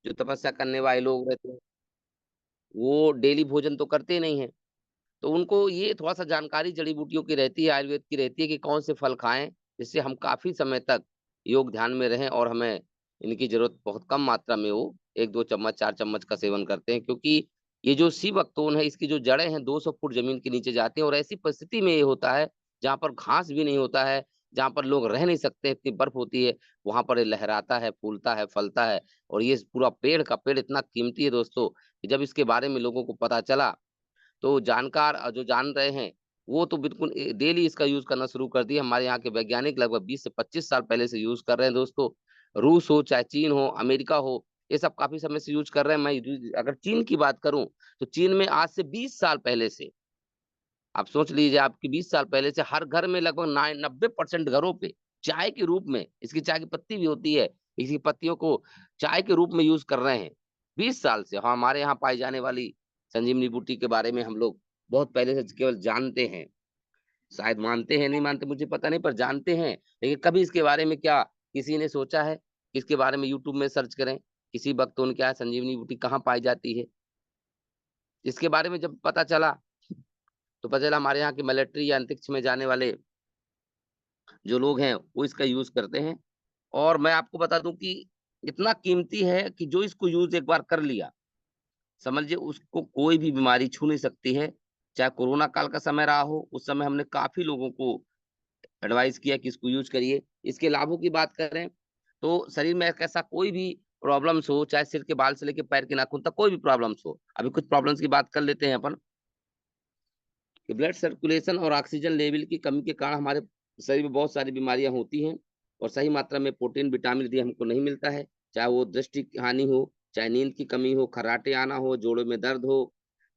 जो तपस्या करने वाले लोग रहते हैं, वो डेली भोजन तो करते नहीं हैं। तो उनको ये थोड़ा-सा जानकारी जड़ी-बूटियों की रहती है, आयुर्वेद की रहती है कि कौन से फल खाएँ, जिससे हम काफ़ी समय तक योग ध्यान में रहें और हमें इनकी ज़रूरत बहुत कम मात्रा में हो। 1-2 चम्मच, 4 चम्मच का सेवन करते हैं, क्योंकि ये जो सीबकतोन है, इसकी जो जड़ें हैं 200 फुट ज़मीन के नीचे जाती हैं और ऐसी परिस्थिति में ये होता है, जहाँ पर घास भी नहीं होता है, जहाँ पर लोग रह नहीं सकते, इतनी बर्फ़ होती है, वहाँ पर ये लहराता है, फूलता है, फलता है और ये पूरा पेड़ का पेड़ इतना कीमती है दोस्तों, कि जब इसके बारे में लोगों को पता चला, तो जानकार जो जान रहे हैं, वो तो बिल्कुल डेली इसका यूज़ करना शुरू कर दिए। हमारे यहाँ के वैज्ञानिक लगभग 20 से 25 साल पहले से यूज़ कर रहे हैं दोस्तों। रूस हो, चाहे चीन हो, अमेरिका हो, ये सब काफ़ी समय से यूज़ कर रहे हैं। मैं अगर चीन की बात करूँ, तो चीन में आज से 20 साल पहले से, आप सोच लीजिए आपकी 20 साल पहले से हर घर में लगभग 90% घरों पे चाय के रूप में, इसकी चाय की पत्ती भी होती है, इसकी पत्तियों को चाय के रूप में यूज़ कर रहे हैं, 20 साल से। हाँ, हमारे यहाँ पाई जाने वाली संजीवनी बूटी के बारे में हम लोग बहुत पहले से केवल जानते हैं। शायद मानते हैं, नहीं मानते मुझे पता नहीं, पर जानते हैं। लेकिन कभी इसके बारे में क्या किसी ने सोचा है? इसके बारे में यूट्यूब में सर्च करें, किसी वक़्त उन क्या है संजीवनी बूटी कहाँ पाई जाती है? इसके बारे में जब पता चला, तो पता चला हमारे यहाँ की मिलिट्री या अंतरिक्ष में जाने वाले जो लोग हैं, वो इसका यूज़ करते हैं। और मैं आपको बता दूँ कि इतना कीमती है कि जो इसको यूज़ एक बार कर लिया, समझिए उसको कोई भी बीमारी छू नहीं सकती है। चाहे कोरोना काल का समय रहा हो, उस समय हमने काफ़ी लोगों को एडवाइस किया कि इसको यूज़ करिए। इसके लाभों की बात करें, तो शरीर में एक ऐसा कोई भी प्रॉब्लम्स हो, चाहे सिर के बाल से लेके पैर के नाखून तक कोई भी प्रॉब्लम्स हो। अभी कुछ प्रॉब्लम्स की बात कर लेते हैं अपन, कि ब्लड सर्कुलेशन और ऑक्सीजन लेवल की कमी के कारण हमारे शरीर में बहुत सारी बीमारियाँ होती हैं और सही मात्रा में प्रोटीन, विटामिन डी हमको नहीं मिलता है। चाहे वो दृष्टि की हानि हो, चाहे नींद की कमी हो, खर्राटे आना हो, जोड़ों में दर्द हो,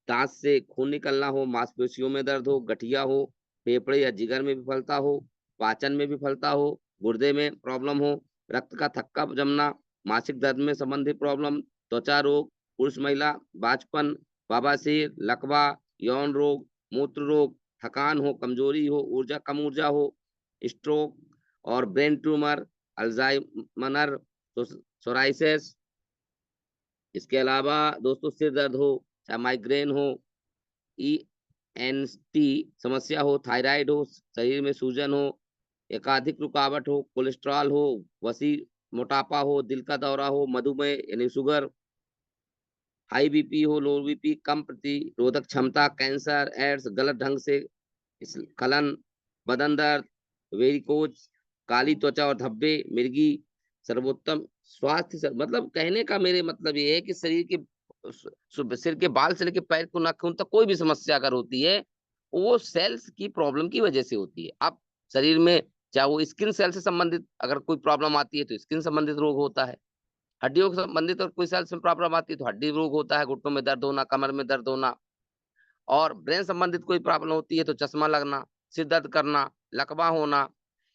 दाँत से खून निकलना हो, मांसपेशियों में दर्द हो, गठिया हो, फेफड़े या जिगर में विफलता हो, पाचन में विफलता हो, गुर्दे में प्रॉब्लम हो, रक्त का थक्का जमना, मासिक दर्द में संबंधित प्रॉब्लम, त्वचा रोग, पुरुष-महिला, बांझपन, बवासीर, लकवा, यौन रोग, मूत्र रोग, थकान हो, कमजोरी हो, कम ऊर्जा हो, स्ट्रोक और ब्रेन ट्यूमर, अल्जाइमर, सोराइसिस। इसके अलावा दोस्तों सिर दर्द हो, चाहे माइग्रेन हो, ईएनटी समस्या हो, थायराइड हो, शरीर में सूजन हो, एकाधिक रुकावट हो, कोलेस्ट्रॉल हो, वसी मोटापा हो, दिल का दौरा हो, मधुमेह यानी शुगर, हाई बीपी हो, लो बीपी, कम प्रतिरोधक क्षमता, कैंसर, एड्स, गलत ढंग से स्खलन, बदन दर्द, वेरिकोज, काली त्वचा और धब्बे, मिर्गी, सर्वोत्तम स्वास्थ्य मतलब कहने का मेरे मतलब ये है कि शरीर के सिर के बाल से लेके पैर को नाखून तक कोई भी समस्या अगर होती है, वो सेल्स की प्रॉब्लम की वजह से होती है। अब शरीर में चाहे वो स्किन सेल से संबंधित अगर कोई प्रॉब्लम आती है, तो स्किन संबंधित रोग होता है। हड्डियों से संबंधित और कोई सेल्स में प्रॉब्लम आती है, तो हड्डी रोग होता है, घुटनों में दर्द होना, कमर में दर्द होना। और ब्रेन संबंधित कोई प्रॉब्लम होती है तो चश्मा लगना, सिर दर्द करना, लकवा होना,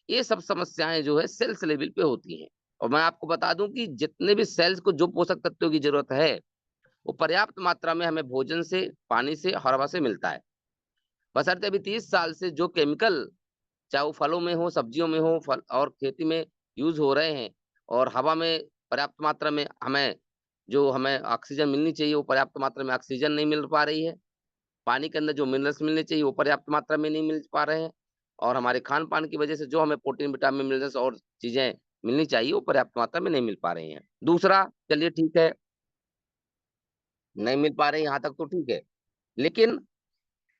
ये सब समस्याएँ जो है सेल्स लेवल पे होती हैं। और मैं आपको बता दूँ कि जितने भी सेल्स को जो पोषक तत्वों की ज़रूरत है, वो पर्याप्त मात्रा में हमें भोजन से, पानी से और हवा से मिलता है। बशर्ते अभी 30 साल से जो केमिकल, चाहे वो फलों में हो, सब्जियों में हो, फल और खेती में यूज़ हो रहे हैं और हवा में पर्याप्त मात्रा में हमें ऑक्सीजन मिलनी चाहिए, वो पर्याप्त मात्रा में ऑक्सीजन नहीं मिल पा रही है। पानी के अंदर जो मिनरल्स मिलने चाहिए वो पर्याप्त मात्रा में नहीं मिल पा रहे हैं और हमारे खान-पान की वजह से जो हमें प्रोटीन, विटामिन, मिनरल्स और चीज़ें मिलनी चाहिए वो पर्याप्त मात्रा में नहीं मिल पा रही हैं। दूसरा, चलिए ठीक है, नहीं मिल पा रही यहाँ तक तो ठीक है। लेकिन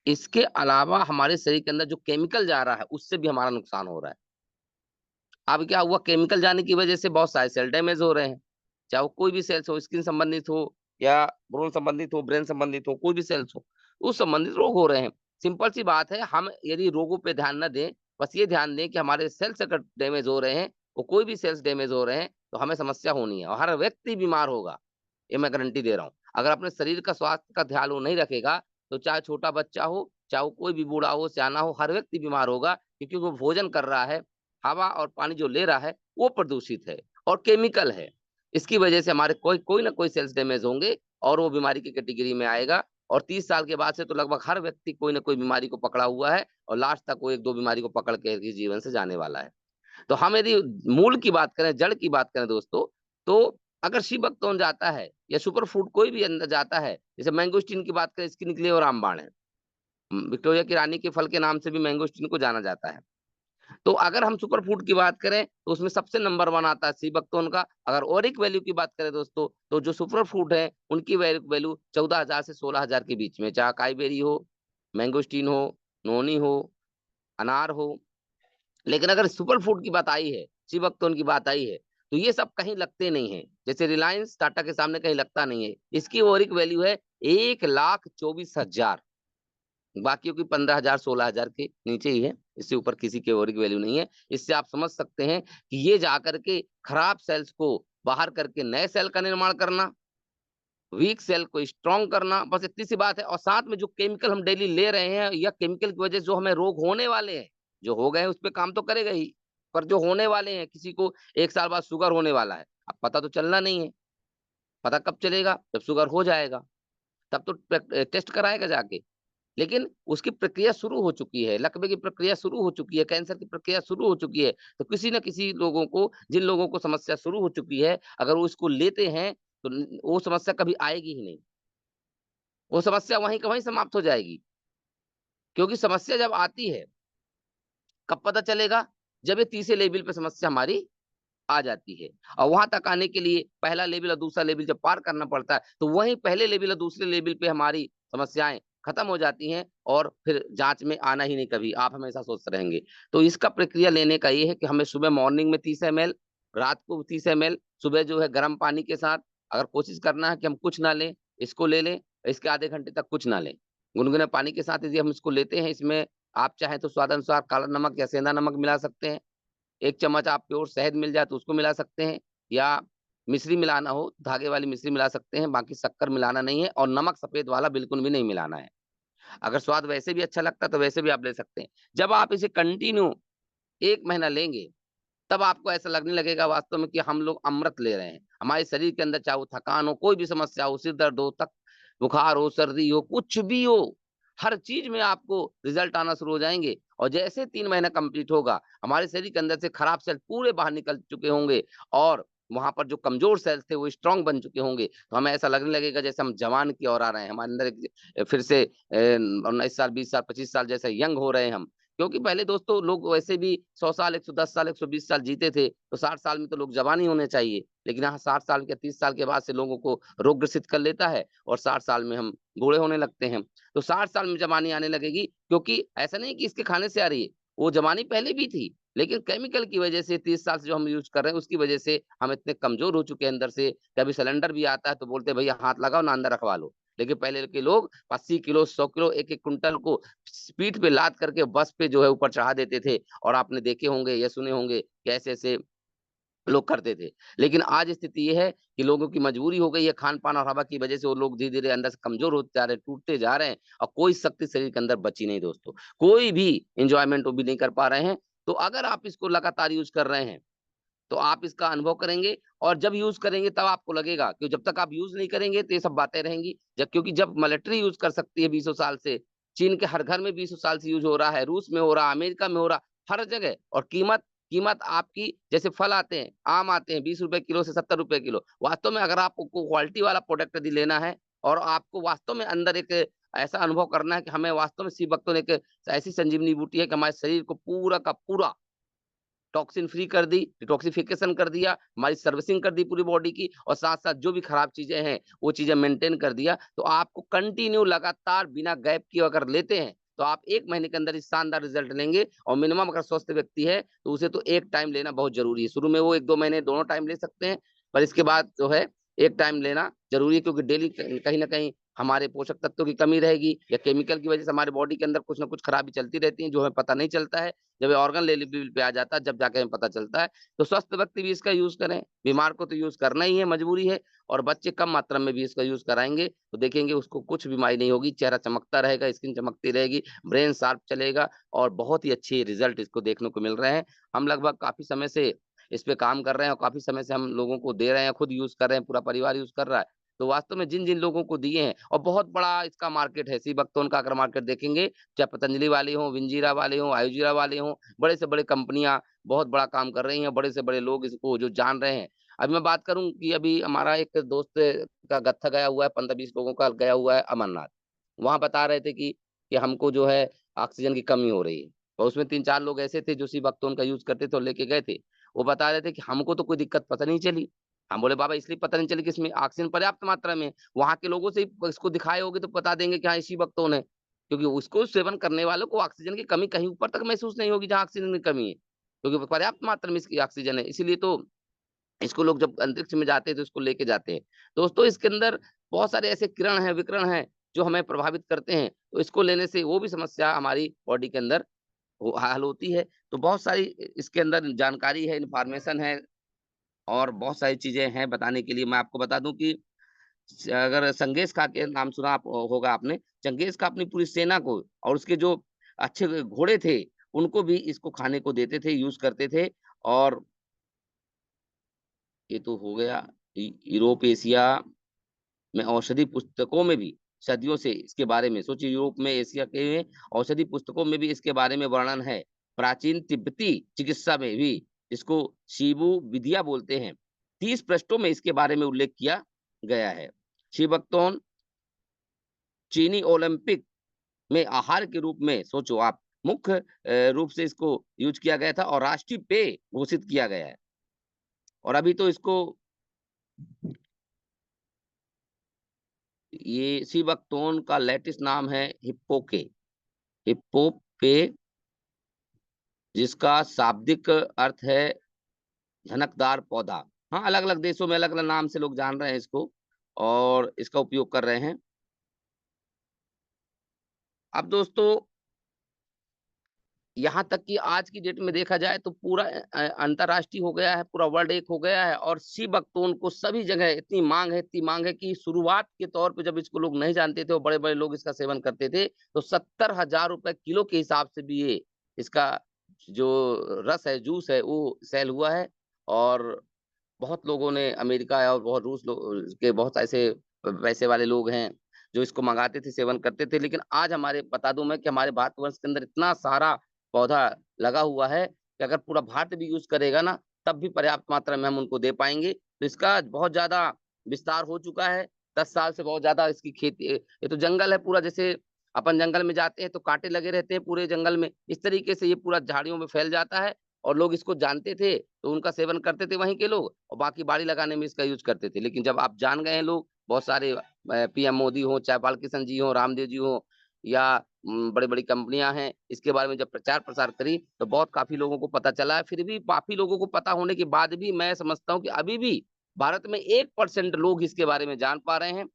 इसके अलावा हमारे शरीर के अंदर जो केमिकल जा रहा है उससे भी हमारा नुकसान हो रहा है। अब क्या हुआ, केमिकल जाने की वजह से बहुत सारे सेल डैमेज हो रहे हैं। चाहे वो कोई भी सेल्स हो, स्किन संबंधित हो या भ्रूण संबंधित हो, ब्रेन संबंधित हो, कोई भी सेल्स हो, उस संबंधित रोग हो रहे हैं। सिंपल सी बात है, हम यदि रोगों पे ध्यान ना दें, बस ये ध्यान दें कि हमारे सेल्स अगर डैमेज हो रहे हैं, वो कोई भी सेल्स डैमेज हो रहे हैं, तो हमें समस्या होनी है और हर व्यक्ति बीमार होगा, ये मैं गारंटी दे रहा हूँ। अगर अपने शरीर का स्वास्थ्य का ध्यान वो नहीं रखेगा, तो चाहे छोटा बच्चा हो, चाहे वो कोई भी बूढ़ा हो, सयाना हो, हर व्यक्ति बीमार होगा क्योंकि वो भोजन कर रहा है, हवा और पानी जो ले रहा है, वो प्रदूषित है और केमिकल है। इसकी वजह से हमारे कोई कोई ना कोई सेल्स डैमेज होंगे और वो बीमारी की कैटेगरी में आएगा और 30 साल के बाद से तो लगभग हर व्यक्ति कोई ना कोई बीमारी को पकड़ा हुआ है और लास्ट तक वो 1-2 बीमारी को पकड़ के इस जीवन से जाने वाला है। तो हम यदि मूल की बात करें, जड़ की बात करें दोस्तों, तो अगर सी बकतौन जाता है या सुपर फूड कोई भी अंदर जाता है, जैसे मैंगोस्टीन की बात करें, इसकी निकली और रामबाण है। विक्टोरिया की रानी के फल के नाम से भी मैंगोस्टीन को जाना जाता है। तो अगर हम सुपर फूड की बात करें, तो उसमें सबसे नंबर 1 आता है सी बकथोर्न का। अगर ओरिक वैल्यू की बात करें दोस्तों, तो जो सुपर फूड है, उनकी वैल्यू 14,000 से 16,000 के बीच में, चाहे अकाई बेरी हो, मैंगोस्टीन हो, नोनी हो, अनार हो। लेकिन अगर सुपर फूड की बात आई है, सी बकथोर्न की बात आई है, तो ये सब कहीं लगते नहीं हैं। जैसे रिलायंस, टाटा के सामने कहीं लगता नहीं है। इसकी ओरिक वैल्यू है 1,24,000। बाकियों की 15,000 16,000 के नीचे ही है, इससे ऊपर किसी की ओरिक वैल्यू नहीं है। इससे आप समझ सकते हैं कि ये जाकर के खराब सेल्स को बाहर करके नए सेल का निर्माण करना, वीक सेल को स्ट्रॉन्ग करना, बस इतनी सी बात है। और साथ में जो केमिकल हम डेली ले रहे हैं, या केमिकल की वजह से जो हमें रोग होने वाले हैं, जो हो गए हैं उस पे काम तो करेगा ही, पर जो होने वाले हैं, किसी को 1 साल बाद शुगर होने वाला है, अब पता तो चलना नहीं है। पता कब चलेगा? जब शुगर हो जाएगा, तब तो टेस्ट कराएगा जाके। लेकिन उसकी प्रक्रिया शुरू हो चुकी है, लकवे की प्रक्रिया शुरू हो चुकी है, कैंसर की प्रक्रिया शुरू हो चुकी है। तो किसी न किसी लोगों को, जिन लोगों को समस्या शुरू हो चुकी है, अगर वो इसको लेते हैं, तो वो समस्या कभी आएगी ही नहीं। वो समस्या वहीं का वहीं समाप्त हो जाएगी। क्योंकि समस्या जब आती है, कब पता चलेगा? जब ये तीसरे लेवल पे समस्या हमारी आ जाती है। और वहाँ तक आने के लिए पहला लेवल और दूसरा लेवल जब पार करना पड़ता है, तो वहीं पहले लेवल और दूसरे लेवल पे हमारी समस्याएँ खत्म हो जाती हैं, और फिर जाँच में आना ही नहीं कभी, आप हमेशा सोचते रहेंगे। तो इसका प्रक्रिया लेने का ये है कि हमें सुबह मॉर्निंग में 30 एमएल, रात को 30 एमएल, सुबह जो है गर्म पानी के साथ, अगर कोशिश करना है कि हम कुछ ना लें, इसको ले लें, इसके आधे घंटे तक कुछ ना लें। गुनगुने पानी के साथ यदि हम इसको लेते हैं, इसमें आप चाहें तो स्वादानुसार काला नमक या सेंधा नमक मिला सकते हैं। 1 चम्मच आप प्योर शहद मिल जाए तो उसको मिला सकते हैं, या मिश्री मिलाना हो, धागे वाली मिश्री मिला सकते हैं, बाकी शक्कर मिलाना नहीं है, और नमक सफ़ेद वाला बिल्कुल भी नहीं मिलाना है। अगर स्वाद वैसे भी अच्छा लगता है तो वैसे भी आप ले सकते हैं। जब आप इसे कंटिन्यू 1 महीना लेंगे, तब आपको ऐसा लगने लगेगा वास्तव में कि हम लोग अमृत ले रहे हैं। हमारे शरीर के अंदर चाहे वो थकान हो, कोई भी समस्या हो, सिर दर्द हो, बुखार हो, सर्दी हो, कुछ भी हो, हर चीज़ में आपको रिज़ल्ट आना शुरू हो जाएँगे। और जैसे 3 महीना कंप्लीट होगा, हमारे शरीर के अंदर से खराब सेल पूरे बाहर निकल चुके होंगे, और वहाँ पर जो कमज़ोर सेल्स थे वो स्ट्रॉन्ग बन चुके होंगे। तो हमें ऐसा लगने लगेगा जैसे हम जवान की ओर आ रहे हैं। हमारे अंदर एक फिर से 19 साल, 20 साल, 25 साल जैसे यंग हो रहे हैं हम। क्योंकि पहले दोस्तों लोग वैसे भी 100 साल, 110 साल, 120 साल जीते थे, तो 60 साल में तो लोग जवान ही होने चाहिए। लेकिन यहाँ 60 साल के 30 साल के बाद से लोगों को रोग ग्रसित कर लेता है, और 60 साल में हम बूढ़े होने लगते हैं। तो 60 साल में जवानी आने लगेगी, क्योंकि ऐसा नहीं कि इसके खाने से आ रही है, वो जवानी पहले भी थी, लेकिन केमिकल की वजह से 30 साल से जो हम यूज़ कर रहे हैं, उसकी वजह से हम इतने कमज़ोर हो चुके हैं अंदर से। कभी सिलेंडर भी आता है तो बोलते हैं भैया हाथ लगाओ ना, अंदर रखवा लो। लेकिन पहले के लोग 80 किलो, 100 किलो, 1-1 कुंटल को पीठ पे लाद करके बस पे जो है ऊपर चढ़ा देते थे, और आपने देखे होंगे या सुने होंगे कि ऐसे-ऐसे लोग करते थे। लेकिन आज स्थिति ये है कि लोगों की मजबूरी हो गई है, खान-पान और हवा की वजह से वो लोग धीरे-धीरे अंदर से कमज़ोर होते जा रहे हैं, टूटते जा रहे हैं, और कोई शक्ति शरीर के अंदर बची नहीं दोस्तों। कोई भी एन्जॉयमेंट वो भी नहीं कर पा रहे हैं। तो अगर आप इसको लगातार यूज़ कर रहे हैं, तो आप इसका अनुभव करेंगे, और जब यूज़ करेंगे तब आपको लगेगा कि जब तक आप यूज़ नहीं करेंगे तो ये सब बातें रहेंगी। क्योंकि जब मिलिट्री यूज़ कर सकती है बीसों साल से, चीन के हर घर में बीसों साल से यूज़ हो रहा है, रूस में हो रहा है, अमेरिका में हो रहा, हर जगह, और कीमत कीमत आपकी, जैसे फल आते हैं, आम आते हैं ₹20 किलो से ₹70 किलो। वास्तव में अगर आपको क्वालिटी वाला प्रोडक्ट यदि लेना है, और आपको वास्तव में अंदर एक ऐसा अनुभव करना है कि हमें वास्तव में सी बख्तौर एक ऐसी संजीवनी बूटी है कि हमारे शरीर को पूरा का पूरा टॉक्सिन फ्री कर दी, डिटॉक्सिफिकेशन कर दिया, हमारी सर्विसिंग कर दी पूरी बॉडी की, और साथ-साथ जो भी खराब चीज़ें हैं, वो चीज़ें मेंटेन कर दिया। तो आपको कंटिन्यू लगातार बिना गैप किए अगर लेते हैं, तो आप 1 महीने के अंदर ही शानदार रिज़ल्ट लेंगे। और मिनिमम अगर स्वस्थ व्यक्ति है, तो उसे तो 1 टाइम लेना बहुत ज़रूरी है। शुरू में वो 1-2 महीने दोनों टाइम ले सकते हैं, पर इसके बाद जो है 1 टाइम लेना ज़रूरी है, क्योंकि डेली कहीं न कहीं हमारे पोषक तत्वों की कमी रहेगी, या केमिकल की वज़ह से हमारे बॉडी के अंदर कुछ न कुछ खराबी चलती रहती है, जो हमें पता नहीं चलता है। जब ये ऑर्गन लेवल पे आ जाता है, जब जाके हमें पता चलता है। तो स्वस्थ व्यक्ति भी इसका यूज़ करें, बीमार को तो यूज़ करना ही है, मजबूरी है, और बच्चे कम मात्रा में भी इसका यूज़ कराएँगे, तो देखेंगे उसको कुछ बीमारी नहीं होगी, चेहरा चमकता रहेगा, स्किन चमकती रहेगी, ब्रेन शार्प चलेगा, और बहुत ही अच्छे रिज़ल्ट इसको देखने को मिल रहे हैं। हम लगभग काफ़ी समय से इस पे काम कर रहे हैं, और काफ़ी समय से हम लोगों को दे रहे हैं, खुद यूज़ कर रहे हैं, पूरा परिवार यूज़ कर रहा है। तो वास्तव में जिन-जिन लोगों को दिए हैं, और बहुत बड़ा इसका मार्केट है, सी बख्तौन का अगर मार्केट देखेंगे, चाहे पतंजलि वाले हों, विंजीरा वाले हों, आयुर्वेदा वाले हों, बड़े से बड़े कंपनियाँ बहुत बड़ा काम कर रही हैं, बड़े से बड़े लोग इसको जो जान रहे हैं। अभी मैं बात करूँ कि अभी हमारा एक दोस्त का गत्था गया हुआ है, 15-20 लोगों का गया हुआ है अमरनाथ। वहाँ बता रहे थे कि हमको जो है ऑक्सीजन की कमी हो रही है। और उसमें 3-4 लोग ऐसे थे जो सिबकतोन का यूज़ करते थे और लेके गए थे। वो बता रहे थे कि हमको तो कोई दिक्कत पता नहीं चली। हम बोले बाबा इसलिए पता नहीं चली कि इसमें ऑक्सीजन पर्याप्त मात्रा में है। वहाँ के लोगों से ही इसको दिखाए होगे तो बता देंगे कि हाँ, ये सिबकतोन है। क्योंकि उसको सेवन करने वालों को ऑक्सीजन की कमी कहीं ऊपर तक महसूस नहीं होगी जहाँ ऑक्सीजन की कमी है। क्योंकि पर्याप्त मात्रा में इसकी ऑक्सीजन है। इसीलिए तो इसको लोग जब अंतरिक्ष में जाते हैं तो इसको लेके जाते हैं। दोस्तों इसके अंदर बहुत सारे ऐसे किरण हैं, विकिरण हैं जो हमें प्रभावित करते हैं। तो इसको लेने से वो भी समस्या हमारी बॉडी के अंदर हो हल होती है। तो बहुत सारी इसके अंदर जानकारी है, इन्फॉर्मेशन है और बहुत सारी चीज़ें हैं बताने के लिए। मैं आपको बता दूँ कि अगर चंगेज़ खां के नाम सुना होगा आपने। चंगेज़ खां अपनी पूरी सेना को और उसके जो अच्छे घोड़े थे, उनको भी इसको खाने को देते थे, यूज़ करते थे और ये तो हो गया यूरोप, एशिया में औषधि पुस्तकों में भी सदियों से इसके बारे में सोचिए यूरोप में, एशिया के औषधि पुस्तकों में भी इसके बारे में वर्णन है। प्राचीन तिब्बती चिकित्सा में भी इसको शिवु विधिया बोलते हैं। 30 पृष्ठों में इसके बारे में उल्लेख किया गया है। शिवक्तोन चीनी ओलंपिक में आहार के रूप में सोचो आप मुख्य रूप से इसको यूज़ किया गया था और राष्ट्रीय पेय घोषित किया गया है। और अभी तो इसको ये सीबकतोन का लेटेस्ट नाम है हिप्पोके, हिप्पोपे जिसका शाब्दिक अर्थ है झनकदार पौधा। हाँ, अलग-अलग देशों में अलग-अलग नाम से लोग जान रहे हैं इसको और इसका उपयोग कर रहे हैं। अब दोस्तों यहाँ तक कि आज की डेट में देखा जाए तो पूरा अंतर्राष्ट्रीय हो गया है, पूरा वर्ल्ड एक हो गया है और सी बकतोन को सभी जगह इतनी माँग है कि शुरुआत के तौर पे जब इसको लोग नहीं जानते थे और बड़े-बड़े लोग इसका सेवन करते थे, तो 70,000 रुपए किलो के हिसाब से भी ये इसका जो रस है, जूस है, वो सेल हुआ है और बहुत लोगों ने अमेरिका और बहुत रूस के बहुत ऐसे पैसे वाले लोग हैं, जो इसको मँगाते थे, सेवन करते थे। लेकिन आज हमारे बता दूँ मैं कि हमारे भारतवर्ष के अंदर इतना सारा पौधा लगा हुआ है कि अगर पूरा भारत भी यूज़ करेगा ना, तब भी पर्याप्त मात्रा में हम उनको दे पाएँगे। तो इसका बहुत ज़्यादा विस्तार हो चुका है। 10 साल से बहुत ज़्यादा इसकी खेती ये तो जंगल है पूरा जैसे अपन जंगल में जाते हैं तो काँटे लगे रहते हैं पूरे जंगल में, इस तरीके से ये पूरा झाड़ियों में फैल जाता है और लोग इसको जानते थे, तो उनका सेवन करते थे वहीं के लोग और बाकी बाड़ी लगाने में इसका यूज़ करते थे। लेकिन जब आप जान गए हैं लोग, बहुत सारे पीएम मोदी हों, चाहे बालकृष्ण जी हों, रामदेव जी हों या बड़ी-बड़ी कंपनियाँ हैं, इसके बारे में जब प्रचार-प्रसार करी, तो बहुत काफ़ी लोगों को पता चला है। फिर भी काफ़ी लोगों को पता होने के बाद भी मैं समझता हूँ कि अभी भी भारत में 1% लोग इसके बारे में जान पा रहे हैं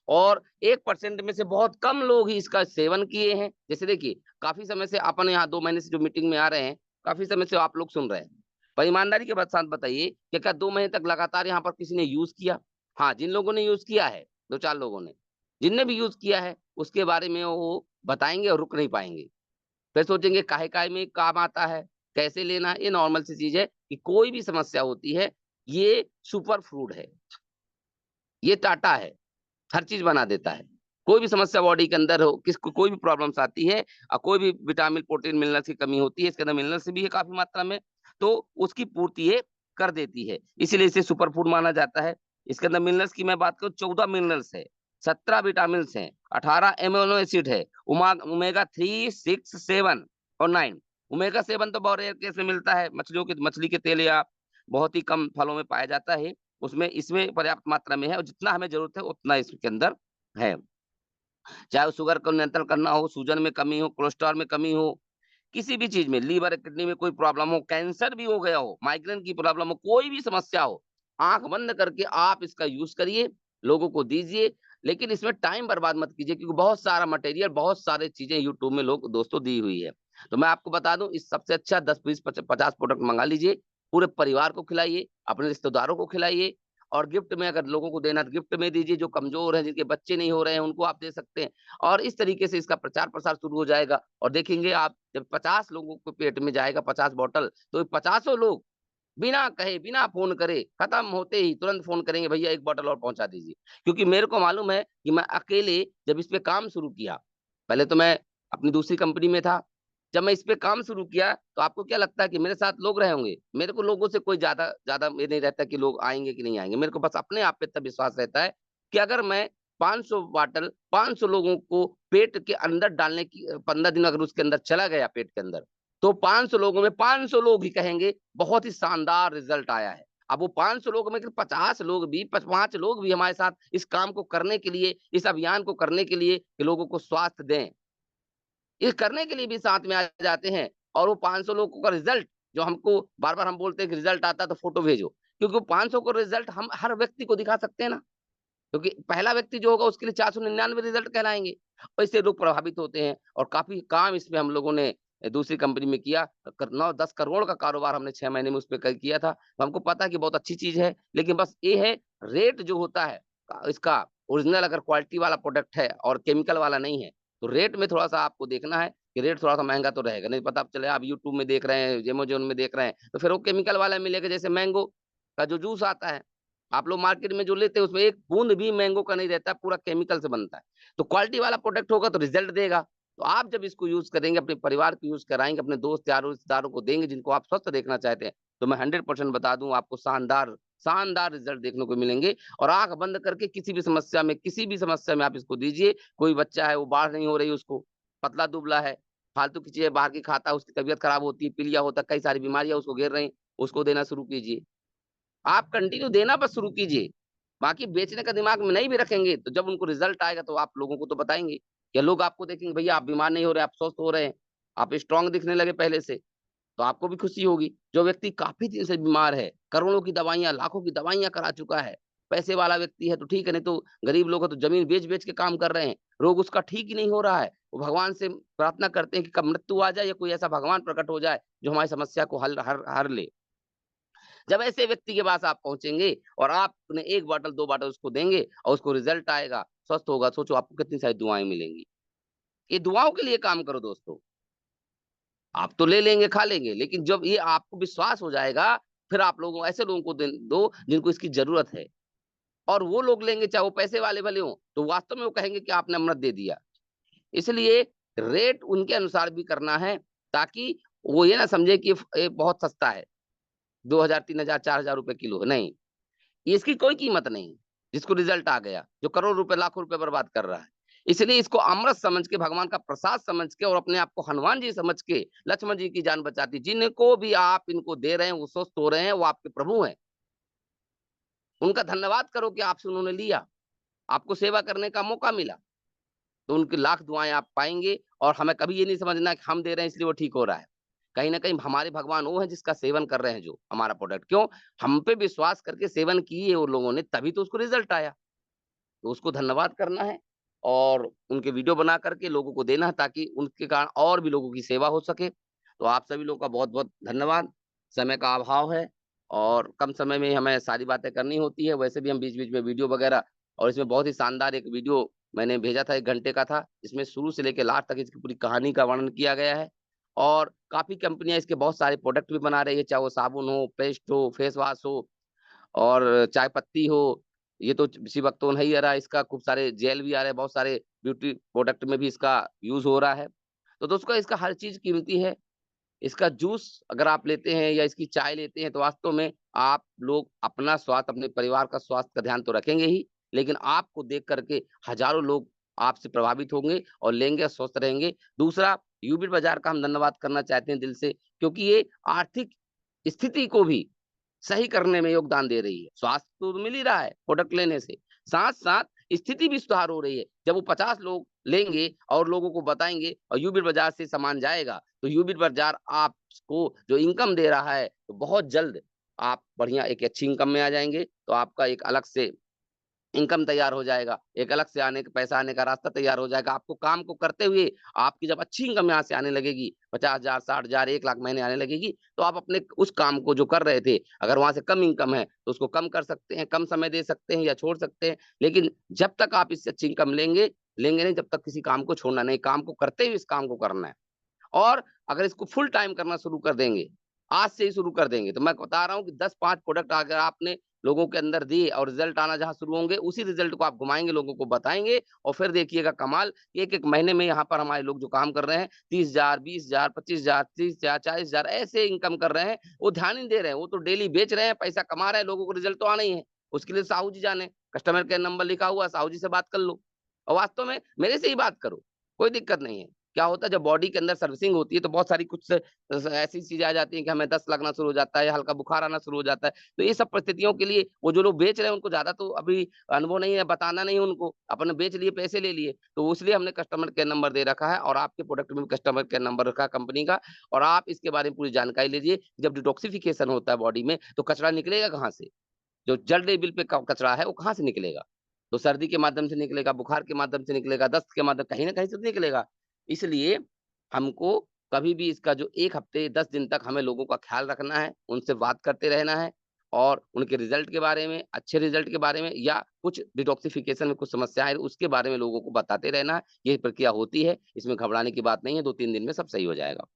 और 1% में से बहुत कम लोग ही इसका सेवन किए हैं। जैसे देखिए, काफ़ी समय से अपन यहाँ 2 महीने से जो मीटिंग में आ रहे हैं, काफ़ी समय से आप लोग सुन रहे हैं। पर ईमानदारी के साथ बताइए कि क्या 2 महीने तक लगातार यहाँ पर किसी ने यूज़ किया? हाँ, जिन लोगों ने यूज़ किया है, 2-4 लोगों ने, जिनने भी यूज़ किया है, उसके बारे में वो बताएँगे और रुक नहीं पाएँगे। फिर सोचेंगे काहे-काहे में काम आता है, कैसे लेना है, ये नॉर्मल सी चीज़ है कि कोई भी समस्या होती है, ये सुपर फूड है, ये टाटा है। हर चीज़ बना देता है। कोई भी समस्या बॉडी के अंदर हो, किसको कोई भी प्रॉब्लम्स आती है कोई भी विटामिन, प्रोटीन, मिनरल्स की कमी होती है, इसके अंदर मिनरल्स भी है काफ़ी मात्रा में, तो उसकी पूर्ति ये कर देती है। इसीलिए इसे सुपर फूड माना जाता है। इसके अंदर मिनरल्स की मैं बात करूँ 14 मिनरल्स है, 17 विटामिन्स हैं, 18 एमिनो एसिड है, ओमेगा 3, 6, 7 और 9 ओमेगा 7 तो बहुत रेयर केस में मिलता है, मछली के तेल या बहुत ही कम फलों में पाया जाता है। उसमें इसमें पर्याप्त मात्रा में है और जितना हमें ज़रूरत है उतना इसके अंदर है। चाहे वो शुगर को नियंत्रण करना हो, सूजन में कमी हो, कोलेस्ट्रॉल में कमी हो, किसी भी चीज़ में लीवर, किडनी में कोई प्रॉब्लम हो, कैंसर भी हो गया हो, माइग्रेन की प्रॉब्लम हो, कोई भी समस्या हो, आँख बंद करके आप इसका यूज़ करिए, लोगों को दीजिए, लेकिन इसमें टाइम बर्बाद मत कीजिए क्योंकि बहुत सारा मटेरियल, बहुत सारी चीज़ें यूट्यूब में लोग दोस्तों दी हुई है। तो मैं आपको बता दूँ इस सबसे अच्छा 10, 20, 50 प्रोडक्ट मँगा लीजिए, पूरे परिवार को खिलाइए, अपने रिश्तेदारों को खिलाइए और गिफ्ट में अगर लोगों को देना है तो गिफ्ट में दीजिए, जो कमज़ोर हैं, जिनके बच्चे नहीं हो रहे हैं, उनको आप दे सकते हैं। और इस तरीके से इसका प्रचार-प्रसार शुरू हो जाएगा और देखेंगे आप जब 50 लोगों के पेट में जाएगा 50 बॉटल, तो 50ओं लोग बिना कहे, बिना फ़ोन करे, खत्म होते ही तुरंत फ़ोन करेंगे, भैया 1 बॉटल और पहुँचा दीजिए। क्योंकि मेरे को मालूम है कि मैं अकेले जब इस पे काम शुरू किया, पहले तो मैं अपनी दूसरी कंपनी में था, जब मैं इस पे काम शुरू किया, तो आपको क्या लगता है कि मेरे साथ लोग रहे होंगे? मेरे को लोगों से कोई ज़्यादा ज़्यादा ये नहीं रहता कि लोग आएँगे कि नहीं आएँगे। मेरे को बस अपने आप पे इतना विश्वास रहता है कि अगर मैं 500 बॉटल 500 लोगों को पेट के अंदर डालने की 15 दिन अगर उसके अंदर चला गया पेट के अंदर, तो 500 लोगों में 500 लोग ही कहेंगे बहुत ही शानदार रिज़ल्ट आया है। अब वो 500 लोगों में 50 लोग भी 5 लोग भी हमारे साथ इस काम को करने के लिए, इस अभियान को करने के लिए कि लोगों को स्वास्थ्य दें। ये करने के लिए भी साथ में आ जाते हैं और वो 500 लोगों का रिज़ल्ट जो हमको बार-बार हम बोलते हैं कि रिज़ल्ट आता है तो फ़ोटो भेजो। क्योंकि वो 500 को रिज़ल्ट हम हर व्यक्ति को दिखा सकते हैं ना। क्योंकि पहला व्यक्ति जो होगा उसके लिए 499 रिज़ल्ट कहलाएँगे। और इससे लोग प्रभावित होते हैं और काफ़ी काम इसमें हम लोगों ने दूसरी कंपनी में किया। कर 9-10 करोड़ का कारोबार हमने 6 महीने में उसपे क किया था। तो हमको पता है कि बहुत अच्छी चीज़ है। लेकिन बस ये है रेट जो होता है इसका ओरिजिनल अगर क्वालिटी वाला प्रोडक्ट है और केमिकल वाला नहीं है, तो रेट में थोड़ा-सा आपको देखना है कि रेट थोड़ा-सा महँगा तो रहेगा। नहीं पता चले आप यूट्यूब में देख रहे हैं, अमेज़न में देख रहे हैं, तो फिर वो केमिकल वाला मिलेगा जैसे मैंगो का जो जूस आता है। आप लोग मार्केट में जो लेते हैं उसमें एक बूँद भी मैंगो का नहीं रहता है, पूरा केमिकल से बनता है। तो क्वालिटी वाला प्रोडक्ट होगा तो रिज़ल्ट देगा। तो आप जब इसको यूज़ करेंगे, अपने परिवार को यूज़ कराएँगे, अपने दोस्त यारों रिश्तेदारों को देंगे जिनको आप स्वस्थ देखना चाहते हैं, तो मैं 100% बता दूँ आपको शानदार शानदार रिज़ल्ट देखने को मिलेंगे और आँख बंद करके किसी भी समस्या में आप इसको दीजिए। कोई बच्चा है वो बाढ़ नहीं हो रही उसको, पतला-दुबला है, फालतू की चीज़ें बाहर की खाता है, उसकी तबीयत खराब होती है, पीलिया होता है, कई सारी बीमारियाँ उसको घेर रही हैं, उसको देना शुरू कीजिए। आप कंटिन्यू देना बस शुरू कीजिए। बाकी बेचने का दिमाग में नहीं भी रखेंगे, तो जब उनको रिज़ल्ट आएगा तो आप लोगों को तो बताएँगे। या लोग आपको देखेंगे भैया आप बीमार नहीं हो रहे, आप स्वस्थ हो रहे हैं, आप स्ट्रॉन्ग दिखने लगे पहले से, तो आपको भी खुशी होगी। जो व्यक्ति काफ़ी दिन से बीमार है, करोड़ों की दवाइयाँ, लाखों की दवाइयाँ करा चुका है, पैसे वाला व्यक्ति है तो ठीक है, नहीं तो गरीब लोग हैं तो ज़मीन बेच-बेच के काम कर रहे हैं, रोग उसका ठीक ही नहीं हो रहा है। वो भगवान से प्रार्थना करते हैं कि कब मृत्यु आ जाए या कोई ऐसा भगवान प्रकट हो जाए, जो हमारी समस्या को हर ले। जब ऐसे व्यक्ति के पास आप पहुँचेंगे और आपने 1 बॉटल 2 बॉटल उसको देंगे और उसको रिज़ल्ट आएगा, स्वस्थ होगा, सोचो आपको कितनी सारी दुआएँ मिलेंगी। ये दुआओं के लिए काम करो दोस्तों। आप तो ले लेंगे, खा लेंगे, लेकिन जब ये आपको विश्वास हो जाएगा, फिर आप लोगों ऐसे लोगों को दो जिनको इसकी ज़रूरत है और वो लोग लेंगे चाहे वो पैसे वाले भले हों, तो वास्तव में वो कहेंगे कि आपने अमृत दे दिया। इसलिए रेट उनके अनुसार भी करना है ताकि वो ये ना समझे कि ये बहुत सस्ता है, 2000, 3000, 4000 रुपए किलो है, नहीं। इसकी कोई कीमत नहीं, जिसको रिज़ल्ट आ गया, जो करोड़ रुपए, लाखों रुपए बर्बाद कर रहा है। इसलिए इसको अमृत समझ के, भगवान का प्रसाद समझ के और अपने आप को हनुमान जी समझ के, लक्ष्मण जी की जान बचाती, जिनको भी आप इनको दे रहे हैं, वो स्वस्थ हो रहे हैं, वो आपके प्रभु हैं। उनका धन्यवाद करो कि आपसे उन्होंने लिया, आपको सेवा करने का मौका मिला, तो उनकी लाख दुआएँ आप पाएँगे और हमें कभी ये नहीं समझना कि हम दे रहे हैं इसलिए वो ठीक हो रहा है। कहीं न कहीं हमारे भगवान वो हैं जिसका सेवन कर रहे हैं जो, हमारा प्रोडक्ट। क्यों? हम पे विश्वास करके सेवन किए वो लोगों ने, तभी तो उसको रिज़ल्ट आया। तो उसको धन्यवाद करना है और उनके वीडियो बना करके लोगों को देना है ताकि उनके कारण और भी लोगों की सेवा हो सके। तो आप सभी लोगों का बहुत-बहुत धन्यवाद। समय का अभाव है और कम समय में हमें सारी बातें करनी होती है। वैसे भी हम बीच-बीच में वीडियो वगैरह और इसमें बहुत ही शानदार एक वीडियो मैंने भेजा था 1 घंटे का था। इसमें शुरू से लेके लास्ट तक इसकी पूरी कहानी का वर्णन किया गया है और काफ़ी कंपनियाँ इसके बहुत सारे प्रोडक्ट भी बना रही है, चाहे वो साबुन हो, पेस्ट हो, फेस वॉश हो और चाय पत्ती हो, ये तो इसी वक़्त तो नहीं आ रहा है, इसका खूब सारे जेल भी आ रहे हैं, बहुत सारे ब्यूटी प्रोडक्ट में भी इसका यूज़ हो रहा है। तो दोस्तों इसका हर चीज़ कीमती है। इसका जूस अगर आप लेते हैं या इसकी चाय लेते हैं तो वास्तव में आप लोग अपना स्वास्थ्य, अपने परिवार का स्वास्थ्य का ध्यान तो रखेंगे ही, लेकिन आपको देख कर के हज़ारों लोग आपसे प्रभावित होंगे और लेंगे और स्वस्थ रहेंगे। दूसरा, यूबिट बाज़ार का हम धन्यवाद करना चाहते हैं दिल से क्योंकि ये आर्थिक स्थिति को भी सही करने में योगदान दे रही है। स्वास्थ्य तो मिल ही रहा है प्रोडक्ट लेने से, साथ-साथ स्थिति भी सुधार हो रही है। जब वो 50 लोग लेंगे और लोगों को बताएँगे और यूबिट बाज़ार से सामान जाएगा, तो यूबिट बाज़ार आपको जो इनकम दे रहा है, तो बहुत जल्द आप बढ़िया एक अच्छी इनकम में आ जाएँगे। तो आपका एक अलग से इनकम तैयार हो जाएगा, एक अलग से आने का पैसा आने का रास्ता तैयार हो जाएगा। आपको काम को करते हुए आपकी जब अच्छी इनकम यहाँ से आने लगेगी, 50,000, 60,000, 1 लाख महीने आने लगेगी, तो आप अपने उस काम को जो कर रहे थे, अगर वहाँ से कम इनकम है, तो उसको कम कर सकते हैं, कम समय दे सकते हैं या छोड़ सकते हैं। लेकिन जब तक आप इससे अच्छी इनकम लेंगे नहीं, जब तक किसी काम को छोड़ना नहीं, काम को करते हुए इस काम को करना है। और अगर इसको फुल टाइम करना शुरू कर देंगे, आज से ही शुरू कर देंगे, तो मैं बता रहा हूँ कि 10-5 प्रोडक्ट अगर आपने लोगों के अंदर दिए और रिज़ल्ट आना जहाँ शुरू होंगे, उसी रिज़ल्ट को आप घुमाएँगे, लोगों को बताएँगे और फिर देखिएगा कमाल, एक-एक महीने में यहाँ पर हमारे लोग जो काम कर रहे हैं, 30,000, 20,000, 25,000, 30,000, 40,000 ऐसे इनकम कर रहे हैं, वो ध्यान ही नहीं दे रहे हैं, वो तो डेली बेच रहे हैं, पैसा कमा रहे हैं, लोगों को रिज़ल्ट तो आना ही है। उसके लिए साहू जी जाने, कस्टमर केयर नंबर लिखा हुआ है, साहू जी से बात कर लो और वास्तव में मेरे से ही बात करो, कोई दिक्कत नहीं है। क्या होता है जब बॉडी के अंदर सर्विसिंग होती है तो बहुत सारी कुछ ऐसी चीज़ें आ जाती हैं कि हमें दस्त लगना शुरू हो जाता है या हल्का बुखार आना शुरू हो जाता है। तो ये सब परिस्थितियों के लिए वो जो लोग बेच रहे हैं उनको ज़्यादा तो अभी अनुभव नहीं है, बताना नहीं है उनको, अपने बेच लिए, पैसे ले लिए। तो इसलिए हमने कस्टमर केयर नंबर दे रखा है और आपके प्रोडक्ट में भी कस्टमर केयर नंबर रखा है कंपनी का और आप इसके बारे में पूरी जानकारी लीजिए। जब डिटॉक्सिफिकेशन होता है बॉडी में तो कचरा निकलेगा कहाँ से? जो जल लेवल पे क कचरा है वो कहाँ से निकलेगा? तो सर्दी के माध्यम से निकलेगा, बुखार के माध्यम से निकलेगा, दस्त के माध्यम कहीं न कहीं से तो निकलेगा। इसलिए हमको कभी भी इसका जो 1 हफ्ते 10 दिन तक हमें लोगों का ख़्याल रखना है, उनसे बात करते रहना है और उनके रिज़ल्ट के बारे में, अच्छे रिज़ल्ट के बारे में या कुछ डिटॉक्सिफ़िकेशन में कुछ समस्या है, उसके बारे में लोगों को बताते रहना है। ये प्रक्रिया होती है, इसमें घबराने की बात नहीं है, 2-3 दिन में सब सही हो जाएगा।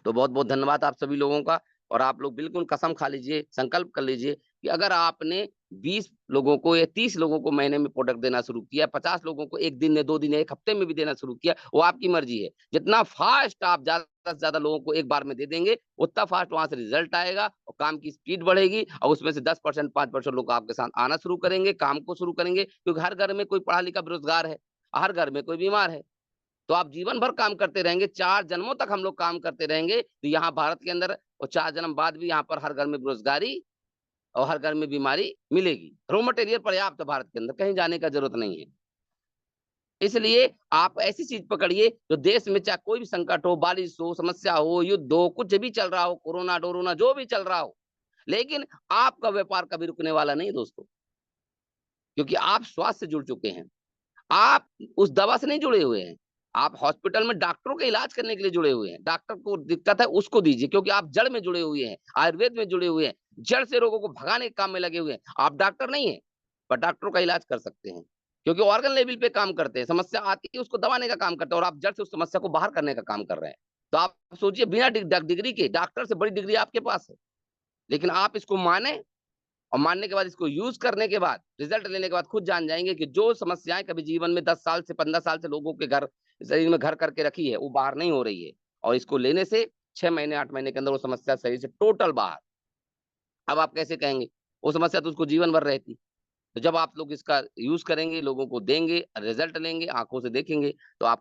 तो बहुत-बहुत धन्यवाद आप सभी लोगों का और आप लोग बिल्कुल कसम खा लीजिए, संकल्प कर लीजिए कि अगर आपने 20 लोगों को या 30 लोगों को महीने में प्रोडक्ट देना शुरू किया, 50 लोगों को 1 दिन या 2 दिन या 1 हफ्ते में भी देना शुरू किया, वो आपकी मर्ज़ी है। जितना फ़ास्ट आप ज़्यादा से ज़्यादा लोगों को एक बार में दे देंगे, उतना फ़ास्ट वहाँ से रिज़ल्ट आएगा और काम की स्पीड बढ़ेगी और उसमें से 10% 5% लोग आपके साथ आना शुरू करेंगे, काम को शुरू करेंगे क्योंकि हर घर में कोई पढ़ा-लिखा बेरोज़गार है, हर घर में कोई बीमार है। तो आप जीवन भर काम करते रहेंगे, 4 जन्मों तक हम लोग काम करते रहेंगे, तो यहाँ भारत के अंदर और 4 जन्म बाद भी यहाँ पर हर घर में बेरोज़गारी और हर घर में बीमारी मिलेगी। रॉ मटेरियल पर्याप्त है भारत के अंदर, कहीं जाने का ज़रूरत नहीं है। इसलिए आप ऐसी चीज़ पकड़िए जो देश में चाहे कोई भी संकट हो, बारिश हो, समस्या हो, युद्ध हो, कुछ भी चल रहा हो, कोरोना-डोरोना जो भी चल रहा हो, लेकिन आपका व्यापार कभी रुकने वाला नहीं दोस्तों, क्योंकि आप स्वास्थ्य से जुड़ चुके हैं। आप उस दवा से नहीं जुड़े हुए हैं। आप हॉस्पिटल में डॉक्टरों का इलाज करने के लिए जुड़े हुए हैं। डॉक्टर को दिक्कत है उसको दीजिए क्योंकि आप जड़ में जुड़े हुए हैं, आयुर्वेद में जुड़े हुए हैं, जड़ से रोगों को भगाने के काम में लगे हुए हैं। आप डॉक्टर नहीं हैं, पर डॉक्टरों का इलाज कर सकते हैं। क्योंकि ऑर्गन लेवल पे काम करते हैं, समस्या आती है उसको दबाने का काम करते हैं और आप जड़ से उस समस्या को बाहर करने का काम कर रहे हैं। तो आप सोचिए बिना डिग्री के डॉक्टर से बड़ी डिग्री आपके पास है। लेकिन आप इसको माने और मानने के बाद इसको यूज़ करने के बाद, रिज़ल्ट लेने के बाद खुद जान जाएँगे कि जो समस्याएँ कभी जीवन में 10 साल से 15 साल से लोगों के घर शरीर में घर करके रखी है, वो बाहर नहीं हो रही है। और इसको लेने से 6 महीने, 8 महीने के अंदर वो समस्या शरीर से टोटल बाहर। अब आप कैसे कहेंगे? वो समस्या तो उसको जीवन भर रहती। तो जब आप लोग इसका यूज़ करेंगे, लोगों को देंगे, रिज़ल्ट लेंगे, आँखों से देखेंगे, तो आप